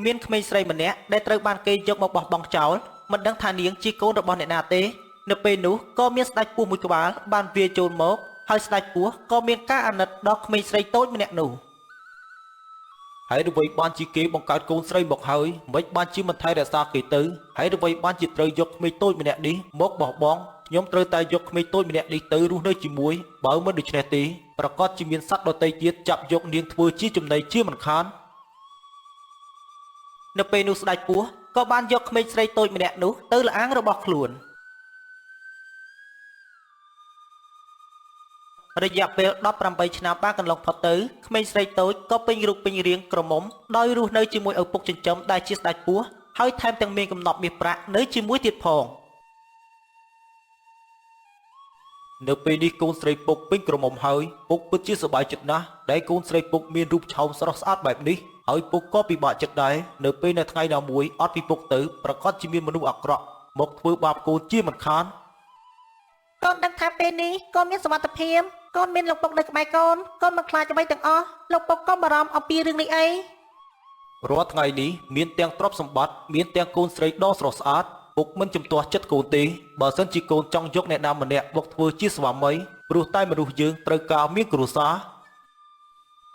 មានក្មេងស្រីម្នាក់ដែលត្រូវបានគេយកមកបោះបង់ចោលមិនដឹងថានាងជាកូនរបស់អ្នកណាទេនៅពេលនោះក៏មានស្ដេចពស់មួយក្បាលបានវាចូលមកហើយស្ដេចពស់ក៏មានការអាណិតដល់ក្មេងស្រីតូចម្នាក់នោះហើយអ្វីបានជាគេបង្កើតកូនស្រីមកហើយមិនបានជាមិនថែរក្សាគេទៅហើយអ្វីបានជាត្រូវយកក្មេងតូចម្នាក់នេះមកបោះបង់ខ្ញុំត្រូវតែយកក្មេងតូចម្នាក់នេះទៅរស់នៅជាមួយបើមិនដូច្នេះទេប្រកាសជាមានសត្វដទៃទៀតចាប់យកនាងធ្វើជាចំណីជាមិនខាននៅពេលនោះស្ដេចពស់ក៏បានយកក្មេងស្រីតូចម្នាក់នោះទៅលអាងរបស់ខ្លួនរយៈពេល18ឆ្នាំបានកន្លងផុតទៅក្មេងស្រីតូចក៏ពេញរូបពេញរាងក្រមុំដោយរស់នៅជាមួយឪពុកចិញ្ចឹមដែលជាស្ដេចពស់ហើយថែមទាំងមានកំណប់មាសប្រាក់នៅជាមួយទៀតផងនៅពេលនេះកូនស្រីពុកពេញក្រមុំហើយពុកពិតជាសប្បាយចិត្តណាស់ដែលកូនស្រីពុកមានរូបឆោមស្រស់ស្អាតបែបនេះហើយពុកក៏ពិបាកចិត្តដែរនៅពេលនៅថ្ងៃណាមួយអត់ពីពុកទៅប្រកាសជាមានមនុស្សអាក្រក់មកធ្វើបាបកូនជាមិនខានកូនដឹងថាពេលនេះកូនមានសុវត្ថិភាពកូនមានលោកពុកនៅក្បែរកូនកូនមិនខ្លាចអ្វីទាំងអស់លោកពុកក៏បារម្ភអំពីរឿងនេះអីរាល់ថ្ងៃនេះមានទាំងទ្រព្យសម្បត្តិមានទាំងកូនស្រីដ៏ស្រស់ស្អាតពុកមិនជំទាស់ចិត្តកូនទេបើសិនជាកូនចង់យកអ្នកណាម្នាក់មកធ្វើជាស្វាមីព្រោះតែមនុស្សយើងត្រូវការមានគ្រួសារ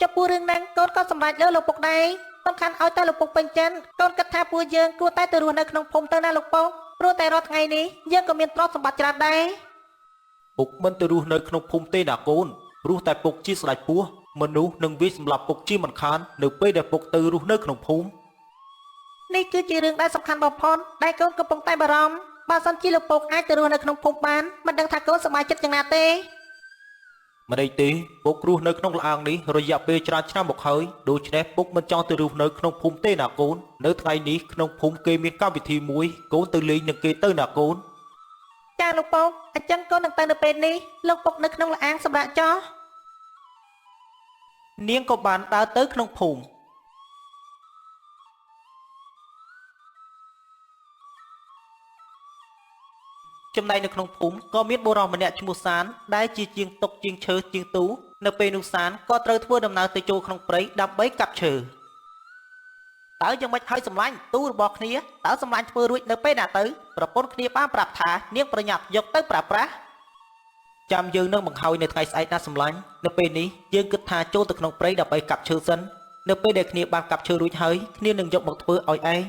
ចំពោះរឿងហ្នឹងកូនក៏សម្រេចលើលោកពុកដែរសំខាន់ឲ្យតែលោកពុកពេញចិត្តកូនគិតថាពួកយើងគួរតែទៅរស់នៅក្នុងភូមិទៅណាលោកពុកព្រោះតែរាល់ថ្ងៃនេះយើងក៏មានទ្រព្យសម្បត្តិច្រើនដែរពុកមិនទៅរស់នៅក្នុងភូមិទេណាកូនព្រោះតែពុកជាស្ដេចពស់មនុស្សនឹងវាយសម្លាប់ពុកជាមិនខាននៅពេលដែលពុកទៅរស់នៅក្នុងភូមិនេះគឺជារឿងដែលសំខាន់បំផុតដែលកូនកំពុងតែបារម្ភបើសិនជាលោកពុកអាចទៅរស់នៅក្នុងភូមិបានមិនដឹងថាកូនសប្បាយចិត្តយ៉ាងណាទេមិនអីទេពុករស់នៅក្នុងលអាងនេះរយៈពេលច្រើនឆ្នាំមកហើយដូច្នេះពុកមិនចង់ទៅរស់នៅក្នុងភូមិទេណាកូននៅថ្ងៃនេះក្នុងភូមិគេមានកម្មវិធីមួយកូនទៅលេងនឹងគេទៅណាកូនចាលោកពុកអញ្ចឹងកូននឹងទៅនៅពេលនេះលោកពុកនៅក្នុងលអាងសម្រាប់ចោះនាងក៏បានដើរទៅក្នុងភូមិចំណែកនៅក្នុងភូមិក៏មានបុរសម្នាក់ឈ្មោះសានដែលជាជាងតុកជាងឈើជាងទូនៅពេលនោះសានក៏ត្រូវធ្វើដំណើរទៅចូលក្នុងព្រៃដើម្បីកាប់ឈើតើយ៉ាងម៉េចហើយសម្លាញ់ទូរបស់គ្នាតើសម្លាញ់ធ្វើរួចនៅពេលណាទៅប្រពន្ធគ្នាបានប្រាប់ថានាងប្រញាប់យកទៅប្រើប្រាស់ចាំយើងនឹងបង្ហើយនៅថ្ងៃស្អែកណាសម្លាញ់នៅពេលនេះយើងគិតថាចូលទៅក្នុងព្រៃដើម្បីកាប់ឈើសិននៅពេលដែលគ្នាបានកាប់ឈើរួចហើយគ្នានឹងយកមកធ្វើឲ្យឯង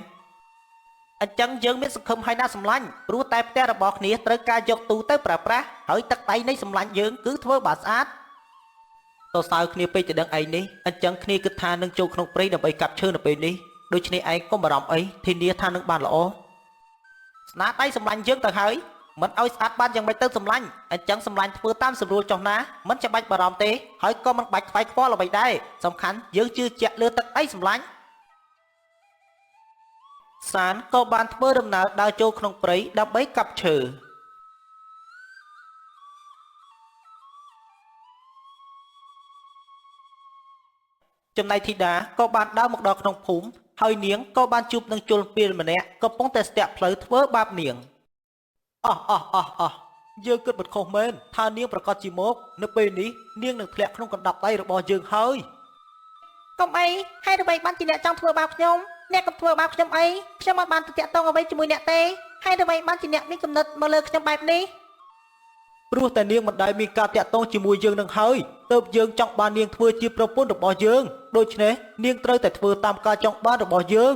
អញ្ចឹងយើងមានសង្ឃឹមហើយណាសម្លាញ់ព្រោះតែផ្ទះរបស់គ្នាត្រូវការយកទូទៅប្រើប្រាស់ហើយទឹកដៃនៃសម្លាញ់យើងគឺធ្វើបានស្អាតតើសើគ្នាពេកទៅដឹងឯងនេះអញ្ចឹងគ្នាគិតថានឹងចូលក្នុងព្រៃដើម្បីកាប់ឈើនៅពេលនេះដូច្នេះឯងកុំបារម្ភអីធានាថានឹងបានល្អស្នាដៃសម្លាញ់យើងទៅហើយមិនឲ្យស្អាតបានយ៉ាងម៉េចទៅសម្លាញ់អញ្ចឹងសម្លាញ់ធ្វើតាមស្រួលចុះណាមិនចាំបាច់បារម្ភទេហើយក៏មិនបាច់ខ្វាយខ្វល់អ្វីដែរសំខាន់យើងជឿជាក់លើទឹកដៃសម្លាញ់សានក៏បានធ្វើដំណើរដើរចូលក្នុងព្រៃដើម្បីកាប់ឈើចំណែកធីតាក៏បានដើរមកដល់ក្នុងភូមិហើយនាងក៏បានជួបនឹងជលពីលម្នាក់កំពុងតែស្ទាក់ផ្លូវធ្វើបាបនាងអោះយើងគិតមិនខុសមែនថានាងប្រកាសជាមកនៅពេលនេះនាងនឹងធ្លាក់ក្នុងកណ្ដាប់ដៃរបស់យើងហើយកុំអីហើយអ្វីបានជាអ្នកចង់ធ្វើបាបខ្ញុំអ្នកកុំធ្វើបាបខ្ញុំអីខ្ញុំមិនបានទៅតាក់ទងអ្វីជាមួយអ្នកទេហើយអ្វីបានជាអ្នកមានគំនិតមកលើខ្ញុំបែបនេះព្រោះតែនាងមិនដែលមានការតាក់ទងជាមួយយើងនឹងហើយទើបយើងចង់បាននាងធ្វើជាប្រពន្ធរបស់យើងដូច្នេះនាងត្រូវតែធ្វើតាមការចង់បានរបស់យើង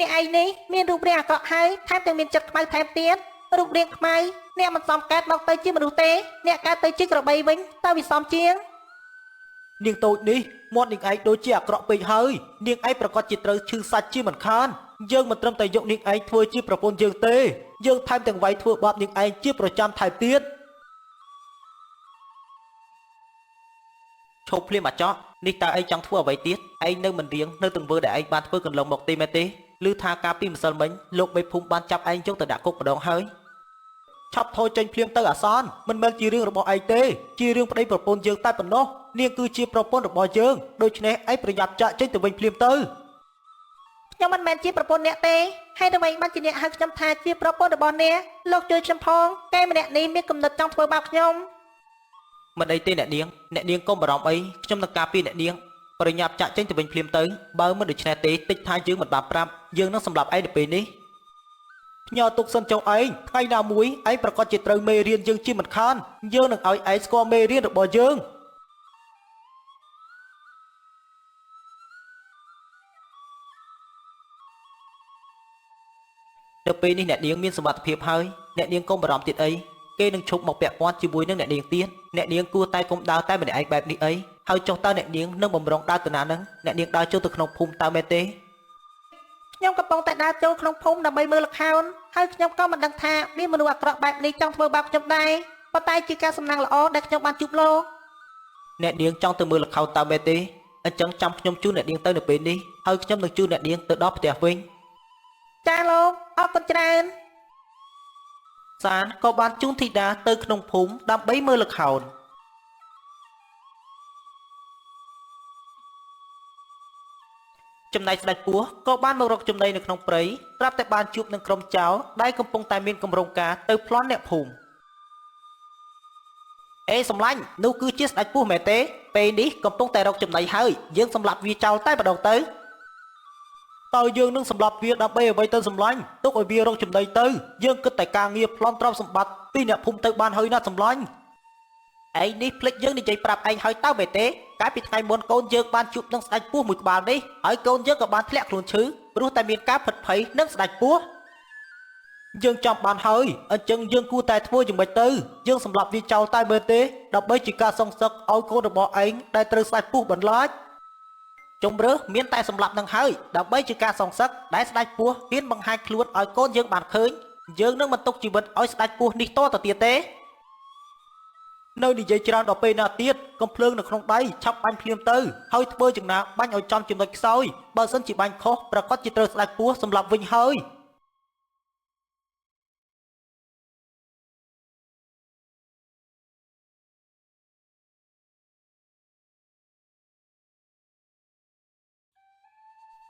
អ្នកឯងនេះមានរូបរាងអាក្រក់ហើយថែមទាំងមានចិត្តខ្មៅថែមទៀតរូបរាងខ្មៅអ្នកមិនសមកើតមកទៅជាមនុស្សទេអ្នកកើតទៅជាក្របីវិញតើវាសមជាងនាងតូចនេះមាត់នាងឯងដូចជាអាក្រក់ពេកហើយនាងឯងប្រកាសជាត្រូវឈឺសាច់ជាមិនខានយើងមិនត្រឹមតែយកនាងឯងធ្វើជាប្រពន្ធយើងទេយើងថែមទាំងវាយធ្វើបាបនាងឯងជាប្រចាំថែមទៀតឈប់ភ្លាមអាចោះនេះតើឯងចង់ធ្វើអ្វីទៀតឯងនៅមិនរៀងនៅទង្វើដែលឯងបានធ្វើកន្លងមកទេមែនទេឬថាកាលពីម្សិលមិញលោកមេភូមិបានចាប់ឯងយកទៅដាក់គុកម្ដងហើយឆាប់ថយចេញភ្លាមទៅអាសនមិនមែនជារឿងរបស់ឯងទេជារឿងប្តីប្រពន្ធយើងតែប៉ុណ្ណោះនាងគឺជាប្រពន្ធរបស់យើងដូច្នេះឯងប្រយ័ត្នចាក់ចេញទៅវិញភ្លាមទៅខ្ញុំមិនមែនជាប្រពន្ធអ្នកទេហើយអ្វីបានជាអ្នកហៅខ្ញុំថាជាប្រពន្ធរបស់អ្នកលោកជួយខ្ញុំផងគេម្នាក់នេះមានគំនិតចង់ធ្វើបាបខ្ញុំមិនអីទេអ្នកនាងកុំបារម្ភអីខ្ញុំនឹងការពារអ្នកនាង ប្រញាប់ចាក់ចេញទៅវិញភ្លាមទៅបើមិនដូច្នេះទេតិចថាយើងមិនបានប្រាប់យើងនឹងសម្លាប់ឯងនៅពេលនេះផ្ញើទុកសិនចុះឯងថ្ងៃណាមួយឯងប្រកាសជាត្រូវមេរៀនយើងជាមិនខានយើងនឹងឲ្យឯងស្គាល់មេរៀនរបស់យើងនៅពេលនេះអ្នកនាងមានសមត្ថភាពហើយអ្នកនាងកុំបារម្ភទៀតអីគេនឹងឈប់មកពាក់ព័ន្ធជាមួយនឹងអ្នកនាងទៀតអ្នកនាងគួរតែកុំដើរតែម្នាក់ឯងបែបនេះអីហើយចុះតើអ្នកនាងនឹងបំរុងដើរទៅណានឹងអ្នកនាងដើរចូលទៅក្នុងភូមិតើមែនទេខ្ញុំកំពុងតែដើរចូលក្នុងភូមិដើម្បីមើលល្ខោនហើយខ្ញុំក៏មិនដឹងថាមានមនុស្សអាក្រក់បែបនេះចង់ធ្វើបាបខ្ញុំដែរប៉ុន្តែជាការសំណាងល្អដែលខ្ញុំបានជួបលោកអ្នកនាងចង់ទៅមើលល្ខោនតើមែនទេអញ្ចឹងចាំខ្ញុំជូនអ្នកនាងទៅនៅពេលនេះហើយខ្ញុំនឹងជូនអ្នកនាងទៅដល់ផ្ទះវិញចាលោកអរគុណច្រើនសានក៏បានជូនធីតាទៅក្នុងភូមិដើម្បីមើលល្ខោនចំណែកស្ដេចពស់ក៏បានមករកចំណីនៅក្នុងព្រៃប្រាប់តែបានជួបនឹងក្រុមចៅដែលកំពុងតែមានគម្រោងការទៅប្លន់អ្នកភូមិអេសំឡាញ់នោះគឺជាស្ដេចពស់មែនទេពេលនេះកំពុងតែរកចំណីហើយយើងសម្លាប់វាចោលតែម្ដងទៅតើយើងនឹងសម្លាប់វាដើម្បីអ្វីទៅសម្លាញ់ទុកឲ្យវារកចំណីទៅយើងគិតតែការងារប្លន់ទ្រព្យសម្បត្តិពីអ្នកភូមិទៅបានហើយណាសម្លាញ់ឯងនេះភ្លេចយើងនិយាយប្រាប់ឯងហើយតើមែនទេកាលពីថ្ងៃមុនកូនយើងបានជួបនឹងស្ដេចពស់មួយក្បាលនេះហើយកូនយើងក៏បានធ្លាក់ខ្លួនឈឺព្រោះតែមានការផិតភ័យនឹងស្ដេចពស់យើងចាំបានហើយអញ្ចឹងយើងគួរតែធ្វើយ៉ាងម៉េចទៅយើងសម្លាប់វាចោលតែមែនទេដើម្បីជាការសងសឹកឲ្យកូនរបស់ឯងដែលត្រូវស្ដេចពស់បន្លាចជំរឿមានតែសម្លាប់នឹងហើយដើម្បីជាការសងសឹកដែលស្ដេចពស់ហ៊ានបង្ហាញខ្លួនឲ្យកូនយើងបានឃើញយើងនឹងមិនទុកជីវិតឲ្យស្ដេចពស់នេះតទៅទៀតទេនៅនិយាយច្រើនដល់ពេលណាទៀតកំភ្លើងនៅក្នុងដៃឆាប់បាញ់ភ្លាមទៅហើយធ្វើយ៉ាងណាបាញ់ឲ្យចំចំណុចខ្សោយបើសិនជាបាញ់ខុសប្រកាសជាត្រូវស្ដេចពស់សម្លាប់វិញហើយ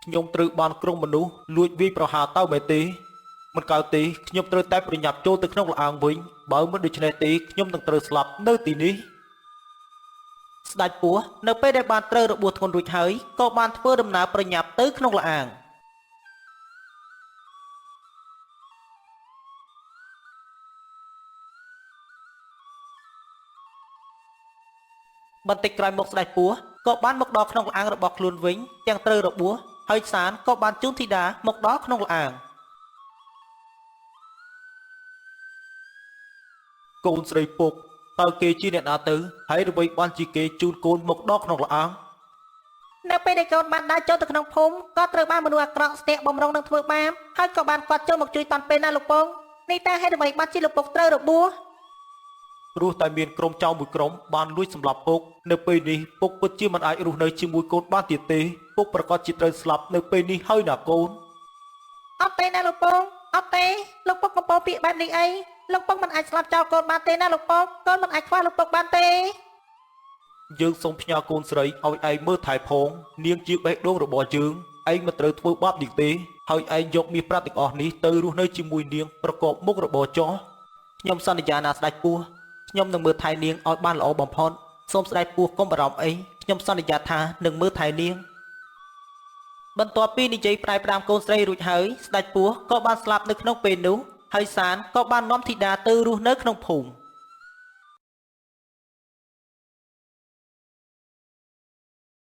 ខ្ញុំត្រូវបានក្រុមមនុស្សលួចវាយប្រហារទៅមែនទេមិនកើតទេខ្ញុំត្រូវតែប្រញាប់ចូលទៅក្នុងលអាងវិញបើមិនដូច្នេះទេខ្ញុំនឹងត្រូវស្លាប់នៅទីនេះស្ដេចពស់នៅពេលដែលបានត្រូវរបួសធ្ងន់រួចហើយក៏បានធ្វើដំណើរប្រញាប់ទៅក្នុងលអាងបន្តិចក្រោយមកស្ដេចពស់ក៏បានមកដល់ក្នុងលអាងរបស់ខ្លួនវិញទាំងត្រូវរបួសហើយសានក៏បានជូនធីតាមកដល់ក្នុងលអាងកូនស្រីពុកតើគេជាអ្នកណាទៅហើយអ្វីបានជាគេជូនកូនមកដល់ក្នុងលអាងនៅពេលដែលកូនបានដើរចូលទៅក្នុងភូមិក៏ត្រូវបានមនុស្សអាក្រក់ស្ទាក់បំរុងនឹងធ្វើបាបហើយក៏បានគាត់ចូលមកជួយតាន់ពេលណាលោកពងនេះតើហេតុអ្វីបានជាលោកពុកត្រូវរបួសព្រោះតែមានក្រុមចៅមួយក្រុមបានលួចសម្លាប់ពុកនៅពេលនេះពុកពិតជាមិនអាចរស់នៅជាមួយកូនបានទៀតទេពុកប្រកាសជាត្រូវស្លាប់នៅពេលនេះហើយណាកូនអត់ទេណាលោកពងអត់ទេលោកពុកកំពុងពាក្យបែបនេះអីលោកពុកមិនអាចស្លាប់ចោលកូនបានទេណាលោកពុកកូនមិនអាចខ្វះលោកពុកបានទេយើងសូមផ្ញើកូនស្រីឲ្យឯងមើលថែផងនាងជាបេះដូងរបស់យើងឯងមិនត្រូវធ្វើបាបនាងទេហើយឯងយកមាសប្រាក់ទាំងអស់នេះទៅរស់នៅជាមួយនាងប្រកបមុខរបរចោះខ្ញុំសន្យាណាស្ដេចពស់ខ្ញុំនឹងមើលថែនាងឲ្យបានល្អបំផុតសូមស្ដេចពស់កុំបារម្ភអីខ្ញុំសន្យាថានឹងមើលថែនាងបន្ទាប់ពីនិយាយផ្ដាយផ្ដាំកូនស្រីរួចហើយស្ដេចពស់ក៏បានស្លាប់នៅក្នុងពេលនោះហើយសានក៏បាននាំធីតាទៅរស់នៅក្នុងភូមិ